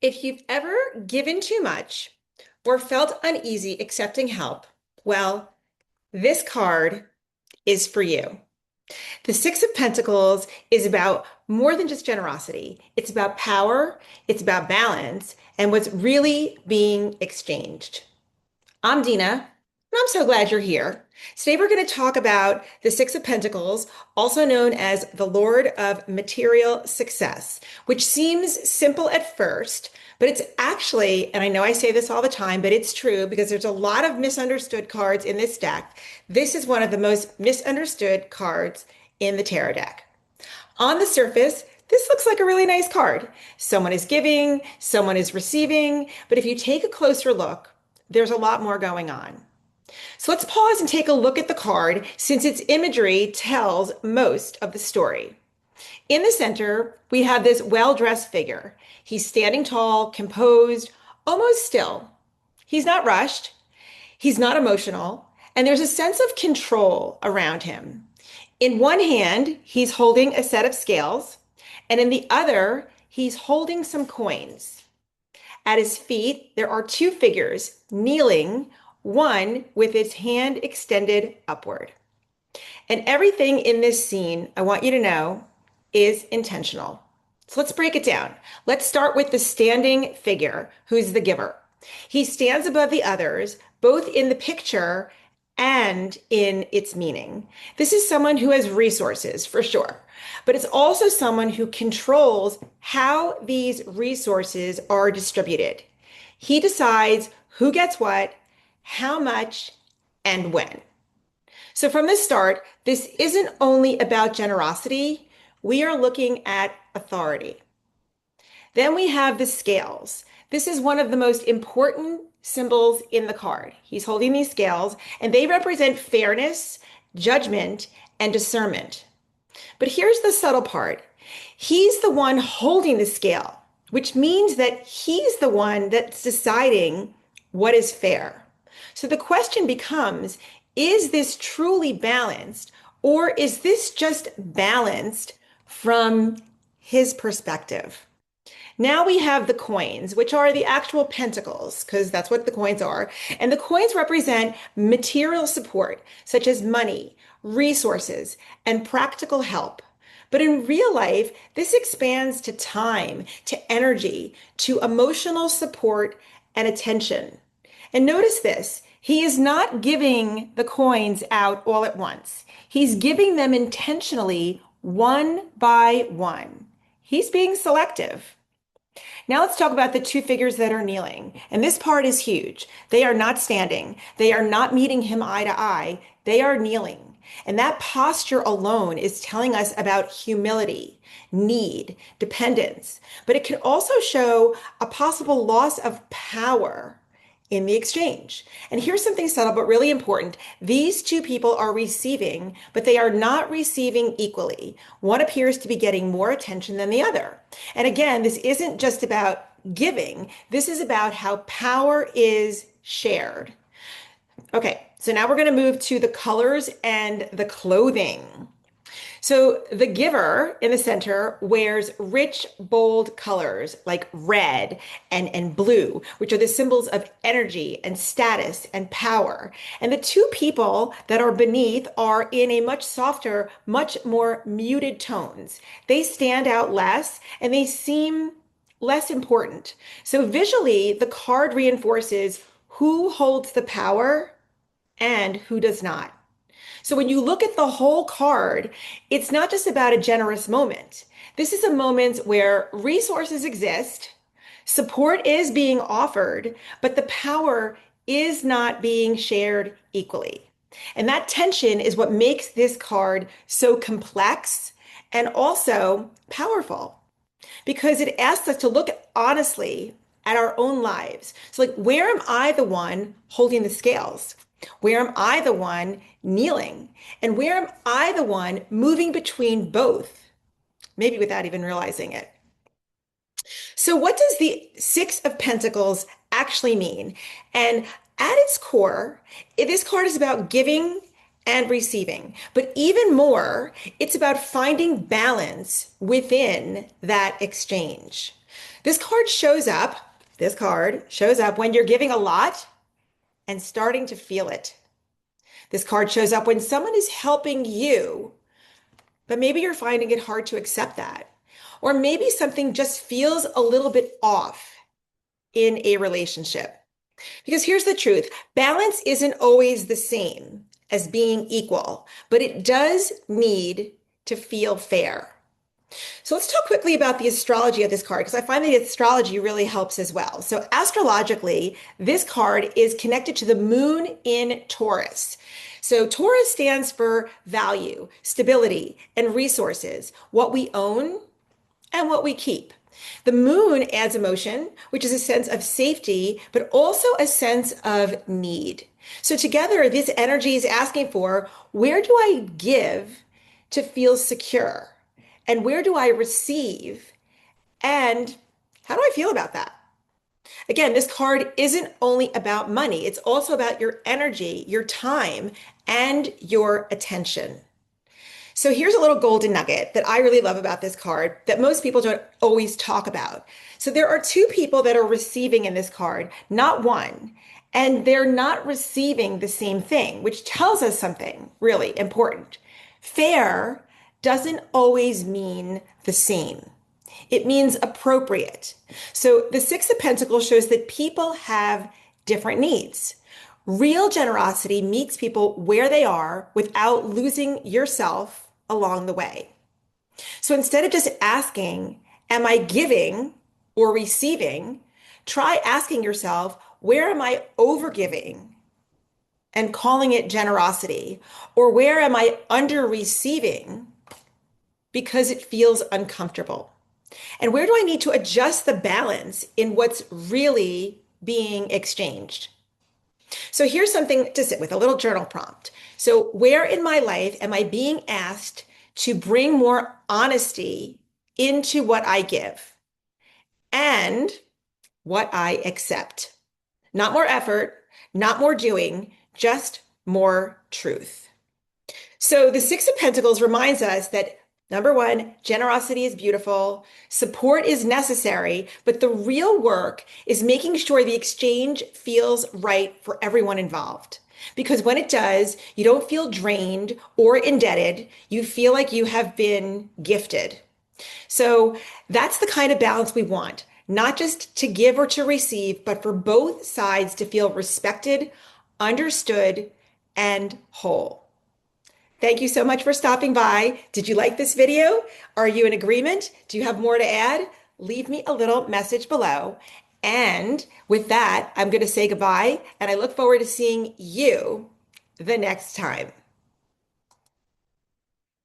If you've ever given too much or felt uneasy accepting help, well, this card is for you. The Six of Pentacles is about more than just generosity. It's about power, it's about balance, and what's really being exchanged. I'm Dina, and I'm so glad you're here. Today, we're going to talk about the Six of Pentacles, also known as the Lord of Material Success, which seems simple at first, but it's actually, and I know I say this all the time, but it's true because there's a lot of misunderstood cards in this deck. This is one of the most misunderstood cards in the tarot deck. On the surface, this looks like a really nice card. Someone is giving, someone is receiving, but if you take a closer look, there's a lot more going on. So let's pause and take a look at the card since its imagery tells most of the story. In the center, we have this well-dressed figure. He's standing tall, composed, almost still. He's not rushed, he's not emotional, and there's a sense of control around him. In one hand, he's holding a set of scales, and in the other, he's holding some coins. At his feet, there are two figures kneeling, one with its hand extended upward. And everything in this scene, I want you to know, is intentional. So let's break it down. Let's start with the standing figure, who's the giver. He stands above the others, both in the picture and in its meaning. This is someone who has resources, for sure, but it's also someone who controls how these resources are distributed. He decides who gets what, how much, and when. So from the start, this isn't only about generosity. We are looking at authority. Then we have the scales. This is one of the most important symbols in the card. He's holding these scales, and they represent fairness, judgment, and discernment. But here's the subtle part. He's the one holding the scale, which means that he's the one that's deciding what is fair. So the question becomes, is this truly balanced, or is this just balanced from his perspective? Now we have the coins, which are the actual pentacles, because that's what the coins are. And the coins represent material support, such as money, resources, and practical help. But in real life, this expands to time, to energy, to emotional support and attention. And notice this, he is not giving the coins out all at once. He's giving them intentionally, one by one. He's being selective. Now let's talk about the two figures that are kneeling. And this part is huge. They are not standing. They are not meeting him eye to eye. They are kneeling. And that posture alone is telling us about humility, need, dependence. But it can also show a possible loss of power in the exchange. And here's something subtle but really important. These two people are receiving, but they are not receiving equally. One appears to be getting more attention than the other. And again, this isn't just about giving. This is about how power is shared. Okay, so now we're going to move to the colors and the clothing. So the giver in the center wears rich, bold colors like red and blue, which are the symbols of energy and status and power. And the two people that are beneath are in a much softer, much more muted tones. They stand out less and they seem less important. So visually, the card reinforces who holds the power and who does not. So when you look at the whole card, it's not just about a generous moment. This is a moment where resources exist, support is being offered, but the power is not being shared equally. And that tension is what makes this card so complex and also powerful because it asks us to look honestly at our own lives. So, like, where am I the one holding the scales? Where am I the one kneeling? And where am I the one moving between both? Maybe without even realizing it. So, what does the Six of Pentacles actually mean? And at its core, this card is about giving and receiving. But even more, it's about finding balance within that exchange. This card shows up when you're giving a lot and starting to feel it. This card shows up when someone is helping you, but maybe you're finding it hard to accept that. Or maybe something just feels a little bit off in a relationship. Because here's the truth, balance isn't always the same as being equal, but it does need to feel fair. So let's talk quickly about the astrology of this card, because I find that astrology really helps as well. So astrologically, this card is connected to the moon in Taurus. So Taurus stands for value, stability, and resources, what we own and what we keep. The moon adds emotion, which is a sense of safety, but also a sense of need. So together, this energy is asking for, where do I give to feel secure? And where do I receive? And how do I feel about that? Again, this card isn't only about money, it's also about your energy, your time, and your attention. So here's a little golden nugget that I really love about this card that most people don't always talk about. So there are two people that are receiving in this card, not one, and they're not receiving the same thing, which tells us something really important. Fair doesn't always mean the same. It means appropriate. So the Six of Pentacles shows that people have different needs. Real generosity meets people where they are without losing yourself along the way. So instead of just asking, am I giving or receiving? Try asking yourself, where am I overgiving and calling it generosity? Or where am I under receiving because it feels uncomfortable? And where do I need to adjust the balance in what's really being exchanged? So here's something to sit with, a little journal prompt. So where in my life am I being asked to bring more honesty into what I give and what I accept? Not more effort, not more doing, just more truth. So the Six of Pentacles reminds us that number one, generosity is beautiful, support is necessary, but the real work is making sure the exchange feels right for everyone involved. Because when it does, you don't feel drained or indebted. You feel like you have been gifted. So that's the kind of balance we want, not just to give or to receive, but for both sides to feel respected, understood, and whole. Thank you so much for stopping by. Did you like this video? Are you in agreement? Do you have more to add? Leave me a little message below. And with that, I'm going to say goodbye, and I look forward to seeing you the next time.